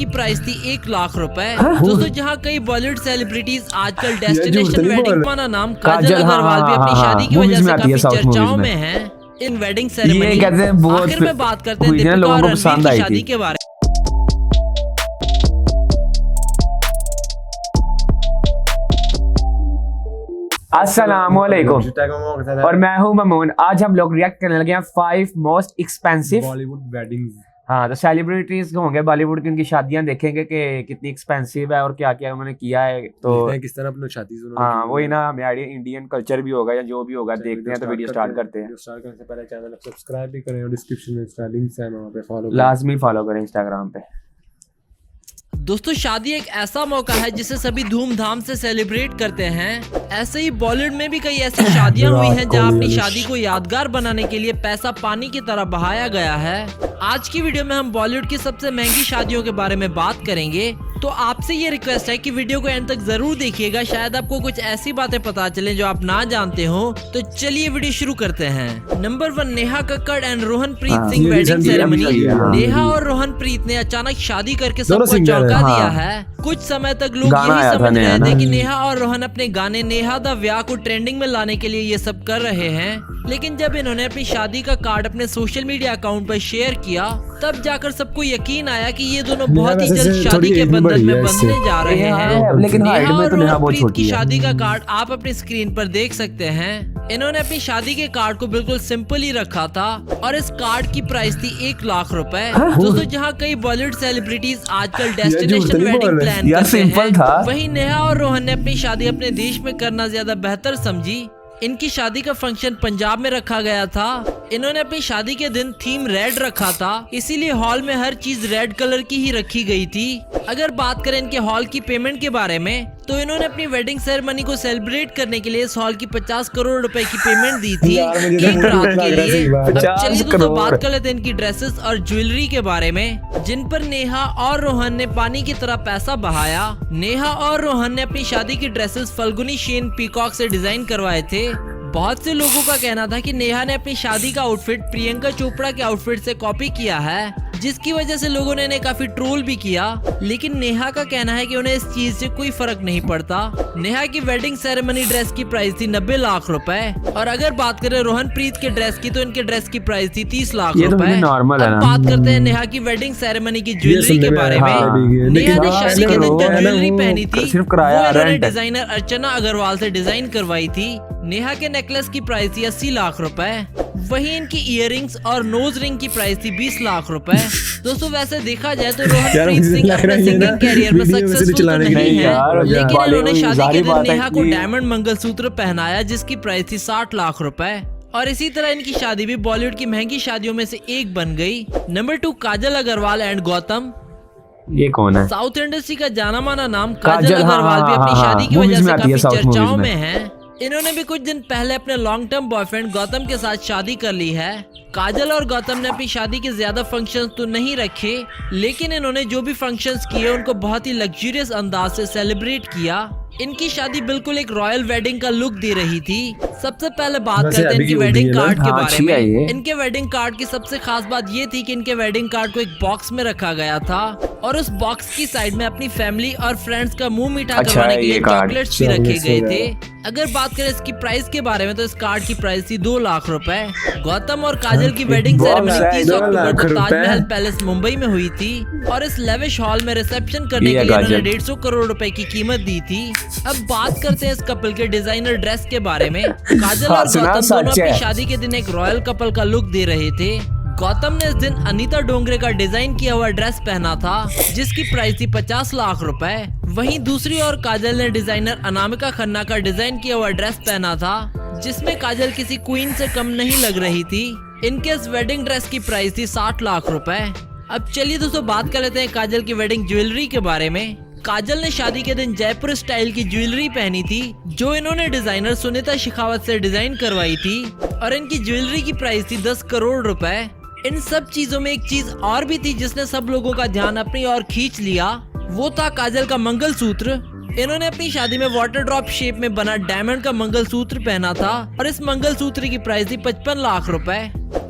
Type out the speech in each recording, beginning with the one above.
की प्राइस थी 1 लाख रुपए। दोस्तों जहां कई बॉलीवुड सेलिब्रिटीज आजकल डेस्टिनेशन वेडिंग का नाम काजल अग्रवाल भी अपनी शादी की वजह से काफी चर्चाओं में है। इन वेडिंग सेरेमनी आखिर में बात करते हैं दीपिका और रणवीर की शादी के बारे में। अस्सलामुअलैकुम और मैं हूं ममून। आज हम लोग रिएक्ट करने लगे हैं 5 मोस्ट एक्सपेंसिव बॉलीवुड वेडिंग्स। हाँ, तो सेलिब्रिटीज होंगे बॉलीवुड की, उनकी शादियां देखेंगे कि कितनी एक्सपेंसिव है और क्या क्या उन्होंने किया है। तो किस तरह अपनी शादी हाँ वही ना, हमें आइडिया इंडियन कल्चर भी होगा या जो भी होगा, देखते हैं। तो वीडियो स्टार्ट करते हैं। स्टार्ट करने से पहले चैनल सब्सक्राइब भी करें और डिस्क्रिप्शन में इसका लिंक्स है, वहां पे फॉलो लाजमी फॉलो करें इंस्टाग्राम पे। दोस्तों शादी एक ऐसा मौका है जिसे सभी धूमधाम से सेलिब्रेट करते हैं। ऐसे ही बॉलीवुड में भी कई ऐसी शादियां हुई हैं जहां अपनी शादी को यादगार बनाने के लिए पैसा पानी की तरह बहाया गया है। आज की वीडियो में हम बॉलीवुड की सबसे महंगी शादियों के बारे में बात करेंगे। तो आपसे ये रिक्वेस्ट है कि वीडियो को एंड तक जरूर देखिएगा, शायद आपको कुछ ऐसी बातें पता चले जो आप ना जानते हो। तो चलिए वीडियो शुरू करते हैं। Number 1, Neha Kakkar and Rohanpreet Singh wedding ceremony. Neha और रोहनप्रीत ने अचानक शादी करके सबको चौंका दिया है। कुछ समय तक लोग यही समझ रहे थे कि नेहा और रोहन अपने गाने नेहा द व्याह को ट्रेंडिंग में लाने के लिए ये सब कर रहे हैं, लेकिन जब इन्होंने अपनी शादी का कार्ड अपने सोशल मीडिया अकाउंट पर शेयर किया तब जाकर सबको यकीन आया कि ये दोनों बहुत ही जल्द शादी के बंधन में बंधने जा रहे हैं। लेकिन नेहा और तो रोहनप्रीत की शादी का कार्ड आप अपनी स्क्रीन पर देख सकते हैं। इन्होंने अपनी शादी के कार्ड को बिल्कुल सिंपल ही रखा था और इस कार्ड की प्राइस थी 1 लाख रुपए। दोस्तों जहाँ कई बॉलीवुड सेलिब्रिटीज आजकल डेस्टिनेशन वेडिंग प्लान करते हैं, वहीं नेहा और रोहन ने अपनी शादी अपने देश में करना ज्यादा बेहतर समझी। इनकी शादी का फंक्शन पंजाब में रखा गया था। इन्होंने अपनी शादी के दिन थीम रेड रखा था, इसीलिए हॉल में हर चीज रेड कलर की ही रखी गई थी। अगर बात करें इनके हॉल की पेमेंट के बारे में, तो इन्होंने अपनी वेडिंग सेरेमनी को सेलिब्रेट करने के लिए इस हॉल की 50 करोड़ रुपए की पेमेंट दी थी एक रात के लिए। अब चलिए दोस्तों बात कर लेते हैं इनकी ड्रेसेस और ज्वेलरी के बारे में, जिन पर नेहा और रोहन ने पानी की तरह पैसा बहाया। नेहा और रोहन ने अपनी शादी की ड्रेसेस फल्गुनी शेन पीकॉक से डिजाइन करवाए थे। बहुत से लोगों का कहना था कि नेहा ने अपनी शादी का आउटफिट प्रियंका चोपड़ा के आउटफिट से कॉपी किया है, जिसकी वजह से लोगों ने इन्हें काफी ट्रोल भी किया। लेकिन नेहा का कहना है कि उन्हें इस चीज से कोई फर्क नहीं पड़ता। नेहा की वेडिंग सेरेमनी ड्रेस की प्राइस थी 90 लाख रुपए और अगर बात करें रोहनप्रीत के ड्रेस की, तो इनके ड्रेस की प्राइस थी 30 लाख रुपए। अब बात करते हैं नेहा की वेडिंग सेरेमनी की ज्वेलरी के बारे में। नेहा ने शादी के दिन जो ज्वेलरी पहनी थी वो इन्होंने डिजाइनर अर्चना अग्रवाल से डिजाइन करवाई थी। नेहा के नेकलेस की प्राइस थी 80 लाख रुपए। वहीं इनकी इयररिंग्स और नोज रिंग की प्राइस थी 20 लाख रुपए। दोस्तों वैसे देखा जाए तो रोहनप्रीत सिंह अपने सिंगिंग कैरियर में सक्सेसफुल तो नहीं है, लेकिन इन्होंने शादी के दिन नेहा को डायमंड मंगलसूत्र पहनाया जिसकी प्राइस थी 60 लाख रुपए। और इसी तरह इनकी शादी भी बॉलीवुड की महंगी शादियों में से एक बन गई। Number 2, Kajal Aggarwal and Gautam. ये कौन है? साउथ इंडस्ट्री का जाना माना नाम काजल अग्रवाल भी अपनी शादी की वजह से काफी चर्चाओं में है। इन्होंने भी कुछ दिन पहले अपने लॉन्ग टर्म बॉयफ्रेंड गौतम के साथ शादी कर ली है। काजल और गौतम ने अपनी शादी के ज्यादा फंक्शंस तो नहीं रखे, लेकिन इन्होंने जो भी फंक्शंस किए उनको बहुत ही लग्जरियस अंदाज से सेलिब्रेट किया। इनकी शादी बिल्कुल एक रॉयल वेडिंग का लुक दे रही थी। सबसे पहले बात करते हैं इनके वेडिंग कार्ड के बारे में। इनके वेडिंग कार्ड की सबसे खास बात ये थी कि इनके वेडिंग कार्ड को एक बॉक्स में रखा गया था और उस बॉक्स की साइड में अपनी फैमिली और फ्रेंड्स का मुंह मीठा करवाने के लिए चॉकलेट्स भी रखे गए थे। अगर बात करें इसकी प्राइस के बारे में, तो इस कार्ड की प्राइस थी 2 लाख रुपए। गौतम और काजल की वेडिंग सेरेमनी 30 अक्टूबर को ताजमहल पैलेस मुंबई में हुई थी और इस लेविश हॉल में रिसेप्शन करने के लिए उन्होंने 150 करोड़ रुपए की कीमत दी थी। अब बात करते हैं इस कपल के डिजाइनर ड्रेस के बारे में। काजल और गौतम दोनों अपनी शादी के दिन एक रॉयल कपल का लुक दे रहे थे। गौतम ने इस दिन अनीता डोंगरे का डिजाइन किया हुआ ड्रेस पहना था जिसकी प्राइस थी 50 लाख रुपए। वहीं दूसरी ओर काजल ने डिजाइनर अनामिका खन्ना का डिजाइन किया हुआ ड्रेस पहना था जिसमें काजल किसी क्वीन से कम नहीं लग रही थी। इनके इस वेडिंग ड्रेस की प्राइस थी 60 लाख रुपए। अब चलिए दोस्तों बात कर लेते हैं काजल की वेडिंग ज्वेलरी के बारे में। काजल ने शादी के दिन जयपुर स्टाइल की ज्वेलरी पहनी थी जो इन्होंने डिजाइनर सुनीता शेखावत से डिजाइन करवाई थी और इनकी ज्वेलरी की प्राइस थी 10 करोड़ रुपए। इन सब चीजों में एक चीज और भी थी जिसने सब लोगों का ध्यान अपनी ओर खींच लिया, वो था काजल का मंगलसूत्र। इन्होंने अपनी शादी में वाटर ड्रॉप शेप में बना डायमंड का मंगलसूत्र पहना था और इस मंगलसूत्र की प्राइस थी 55 लाख रुपए।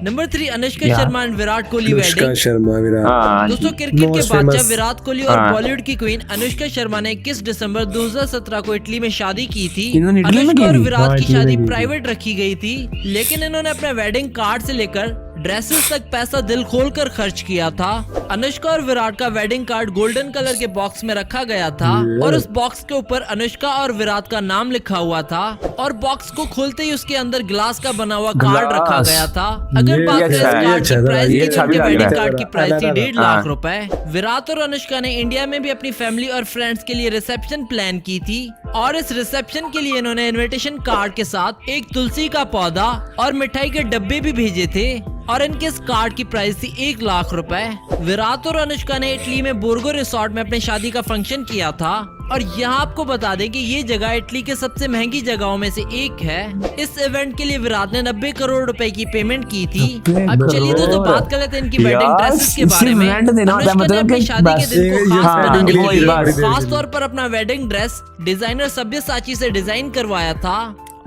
Number 3 Anushka Sharma and Virat Kohli Anushka wedding. Sharma Virat दोस्तों क्रिकेट के Most बादशाह famous। विराट कोहली और बॉलीवुड की क्वीन अनुष्का शर्मा ने 21 दिसंबर 2017 को इटली में शादी की थी। इन्होंने इटली में अनुष्का और की थी? विराट हाँ, की इटली में शादी की थी। प्राइवेट रखी गई थी, लेकिन इन्होंने अपने वेडिंग कार्ड से लेकर ड्रेसेस तक पैसा दिल खोल कर खर्च किया था। अनुष्का और विराट का वेडिंग कार्ड गोल्डन कलर के बॉक्स में रखा गया था और उस बॉक्स के ऊपर अनुष्का और विराट का नाम लिखा हुआ था और बॉक्स को खोलते ही उसके अंदर ग्लास का बना हुआ कार्ड रखा गया था। अगर ये बात करें इस अच्छा है, कार्ड की प्राइस ये की अच्छा तो भी उनके लग रहा वेडिंग है। कार्ड की प्राइस थी 1.5 हाँ। लाख रुपए। विराट और अनुष्का ने इंडिया में भी अपनी फैमिली और फ्रेंड्स के लिए रिसेप्शन प्लान की थी और इस रिसेप्शन के लिए इन्होंने इनविटेशन कार्ड के साथ एक तुलसी का पौधा और मिठाई के डब्बे भी भेजे थे और इनके इस कार्ड की प्राइस थी 1 लाख रुपए। विराट और अनुष्का ने इटली में बोर्गो रिसोर्ट में अपनी शादी का फंक्शन किया था और यहाँ आपको बता दें कि ये जगह इटली के सबसे महंगी जगहों में से एक है। इस इवेंट के लिए विराट ने 90 करोड़ रुपए की पेमेंट की थी। अब चलिए दोस्तों बात कर लेते हैं इनकी वेडिंग ड्रेसेस के बारे में। अनुष्का ने अपनी शादी के दिन को खास हाँ, बनाने के वही लिए बात। खास तौर पर अपना वेडिंग ड्रेस डिजाइनर सब्यसाची से डिजाइन करवाया था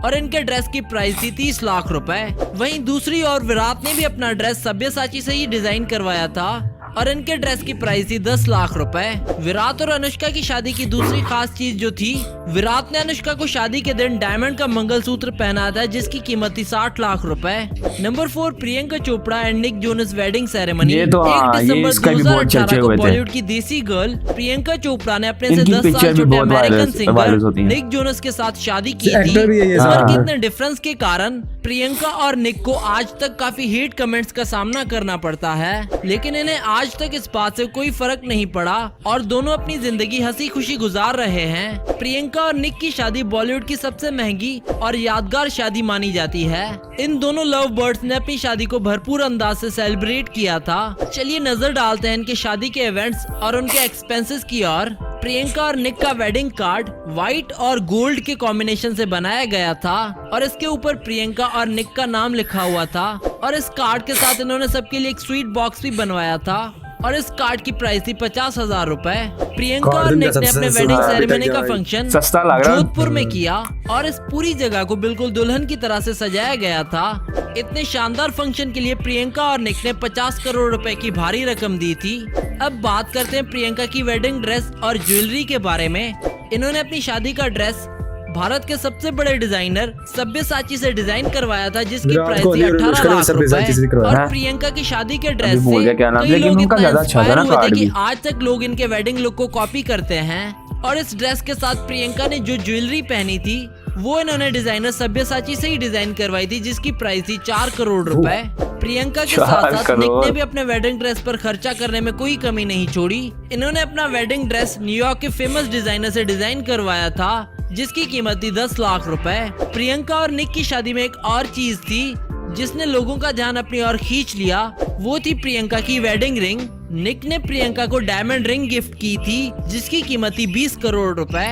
और इनके ड्रेस की प्राइस थी 30 लाख रुपए। वहीं दूसरी ओर विराट ने भी अपना ड्रेस सब्यसाची से ही डिजाइन करवाया था और इनके ड्रेस की प्राइस थी 10 लाख रुपए। विराट और अनुष्का की शादी की दूसरी खास चीज जो थी, विराट ने अनुष्का को शादी के दिन डायमंड का मंगलसूत्र पहना था जिसकी कीमत थी 60 लाख रुपए। Number 4 Priyanka Chopra and Nick Jonas wedding ceremony. ये तो 1 हाँ, ये दिसंबर इसका भी बहुत चर्चे 2018 को हुए थे। बॉलीवुड की देसी गर्ल प्रियंका चोपड़ा ने अपने से इनकी 10 पिक्चर साल भी छोटे बहुत अमेरिकन वायरल सिंगर होती है। निक जोनस के साथ शादी की थी। एक्टर भी है ये इस सारा। वर्क इतने डिफरेंस के कारण प्रियंका और निक को आज तक काफी हेट कमेंट्स का सामना करना पड़ता है, लेकिन इन्हें आज तक इस बात से कोई फर्क नहीं पड़ा और दोनों अपनी जिंदगी हंसी खुशी गुजार रहे हैं। प्रियंका और निक की शादी बॉलीवुड की सबसे महंगी और यादगार शादी मानी जाती है। इन दोनों लव बर्ड्स ने अपनी शादी को भरपूर अंदाज से सेलिब्रेट किया था। चलिए नजर डालते हैं इनके शादी के इवेंट्स और उनके एक्सपेंसेस की ओर। प्रियंका और निक का वेडिंग कार्ड व्हाइट और गोल्ड के कॉम्बिनेशन से बनाया गया था और इसके ऊपर प्रियंका और निक का नाम लिखा हुआ था और इस कार्ड के साथ इन्होंने सबके लिए एक स्वीट बॉक्स भी बनवाया था और इस कार्ड की प्राइस थी 50,000 रुपए। प्रियंका कार्ड और इनका निक ने सबसे अपने सस्ता वेडिंग है, सेरेमनी का अभी तक फंक्शन सस्ता लग रहा है। जोधपुर में किया और इस पूरी जगह को बिल्कुल दुल्हन की तरह से सजाया गया था। इतने शानदार फंक्शन के लिए प्रियंका और निक ने 50 करोड़ रुपए की भारी रकम दी थी। अब बात करते हैं प्रियंका की वेडिंग ड्रेस और ज्वेलरी के बारे में। इन्होंने अपनी शादी का ड्रेस भारत के सबसे बड़े डिजाइनर सब्यसाची से डिजाइन करवाया था जिसकी विराट प्राइस थी कोहली और 18 अनुष्का ने लाख सब्यसाची से रुपए करवाया। और प्रियंका की शादी के ड्रेस अभी भूल से गया क्या नाम, कई लेकिन लोग उनका इतना ज्यादा अच्छा था इंस्पायर ना हुए थे कार्ड कि भी। आज तक लोग इनके वेडिंग लुक को कॉपी करते हैं और इस ड्रेस के साथ प्रियंका ने जो ज्वेलरी पहनी थी वो इन्होंने डिजाइनर सब्यसाची से ही डिजाइन करवाई थी जिसकी प्राइस थी 4 करोड़ रुपए। प्रियंका के 4 साथ साथ निक करोड़। ने भी अपने वेडिंग ड्रेस पर खर्चा करने में कोई कमी नहीं छोड़ी। इन्होंने अपना वेडिंग ड्रेस न्यूयॉर्क के फेमस डिजाइनर से डिजाइन करवाया था जिसकी कीमत थी 10 लाख रुपए। प्रियंका और निक की शादी में एक और चीज थी जिसने लोगों का ध्यान अपनी ओर खींच लिया, वो थी प्रियंका की वेडिंग रिंग। निक ने प्रियंका को डायमंड रिंग गिफ्ट की थी जिसकी कीमत थी 20 करोड़ रुपए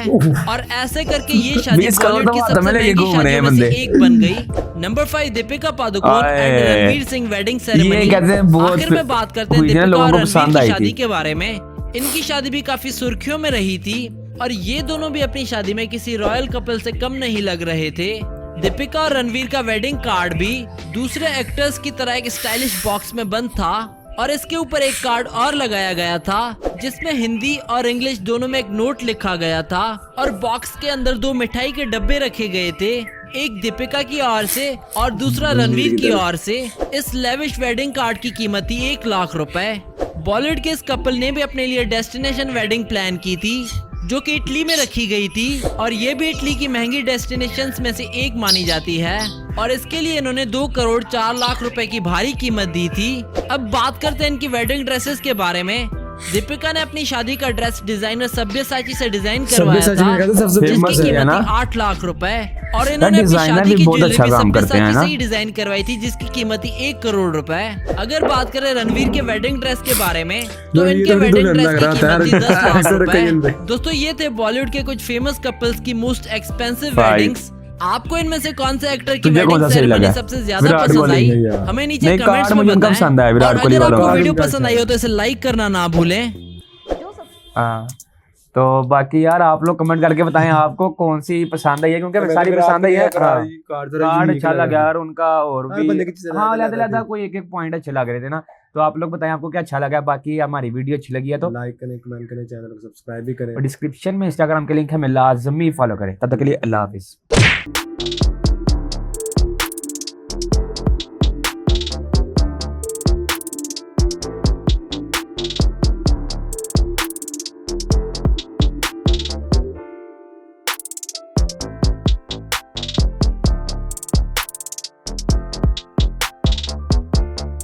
और ऐसे करके ये शादी 20 करोड़ बॉलीवुड की तो सबसे मतलब ये महंगी घूम रहे हैं शादियों में से बंदे। एक बन गई। नंबर 5 दीपिका पादुकोण एंड आए। रणवीर सिंह वेडिंग ये सेरेमनी। कहते हैं बहुत आखिर में बात करते हैं हुई है, दीपिका लोगों और को रणवीर पसंद की आई शादी थी। के बारे में। इनकी शादी भी काफी सुर्खियों में रही थी और ये दोनों भी अपनी शादी में किसी रॉयल कपल से कम नहीं लग रहे थे। दीपिका और रणवीर का वेडिंग कार्ड भी दूसरे एक्टर्स की तरह एक स्टाइलिश बॉक्स में बंद था और इसके ऊपर एक कार्ड और लगाया गया था जिसमें हिंदी और इंग्लिश दोनों में एक नोट लिखा गया था और बॉक्स के अंदर 2 मिठाई के डब्बे रखे गए थे, एक दीपिका की ओर से और दूसरा रणवीर की ओर से। इस लेविश वेडिंग कार्ड की कीमत थी 1 लाख रुपए। बॉलीवुड के इस कपल ने भी अपने लिए डेस्टिनेशन वेडिंग प्लान की थी जो कि इटली में रखी गई थी और ये भी इटली की महंगी डेस्टिनेशंस में से एक मानी जाती है और इसके लिए इन्होंने 2 करोड़ 4 लाख रुपए की भारी कीमत दी थी। अब बात करते हैं इनकी वेडिंग ड्रेसेस के बारे में। दीपिका ने अपनी शादी का ड्रेस डिजाइनर सब्यसाची से डिजाइन करवाया सब्यसाची मेरे ख्याल से था सबसे जिसकी famous है कीमत ना? थी 8 लाख रुपए और इन्होंने अपनी डिजाइनर शादी भी की बहुत ज्वेलरी अच्छा भी काम करते हैं सब्यसाची ना? से ही डिजाइन करवाई थी जिसकी कीमत थी 1 करोड़ रुपए। अगर बात करें रणवीर के वेडिंग ड्रेस के बारे में तो ये इनके तो वेडिंग दुल्हन ड्रेस लग की रहा था कीमत थी यार। 10 लाख ऐसे रखे रुपए। इनपे। दोस्तों ये थे बॉलीवुड के कुछ फेमस कपल्स की मोस्ट एक्सपेंसिव भाई। वेडिंग्स। आपको इनमें से कौन से एक्टर की तुझे कौन वेडिंग सा सही सेरेमनी लगा? सबसे ज्यादा विराट पसंद कोहली आई? है यार। हमें नीचे नहीं, कमेंट्स कार्ड में मुझे उनका बताएं पसंद आया, विराट और कोहली अगर वालों आपको का। वीडियो कार्ड पसंद आई हो तो इसे लाइक करना ना भूलें। हाँ तो बाकी यार आप लोग कमेंट करके बताएं आपको कौन सी पसंद आई है, क्योंकि हमें सारी पसंद आई है। कार्ड अच्छा लगा यार उनका, और भी हाँ अलग कोई एक पॉइंट अच्छे लग रहे थे ना। तो आप लोग बताएं आपको क्या अच्छा लगा। बाकी हमारी वीडियो अच्छी लगी है तो लाइक करें, कमेंट करें, चैनल को सब्सक्राइब भी करें और डिस्क्रिप्शन में इंस्टाग्राम के लिंक है, लाजमी फॉलो करें। तब तक के लिए अल्लाह हाफिज।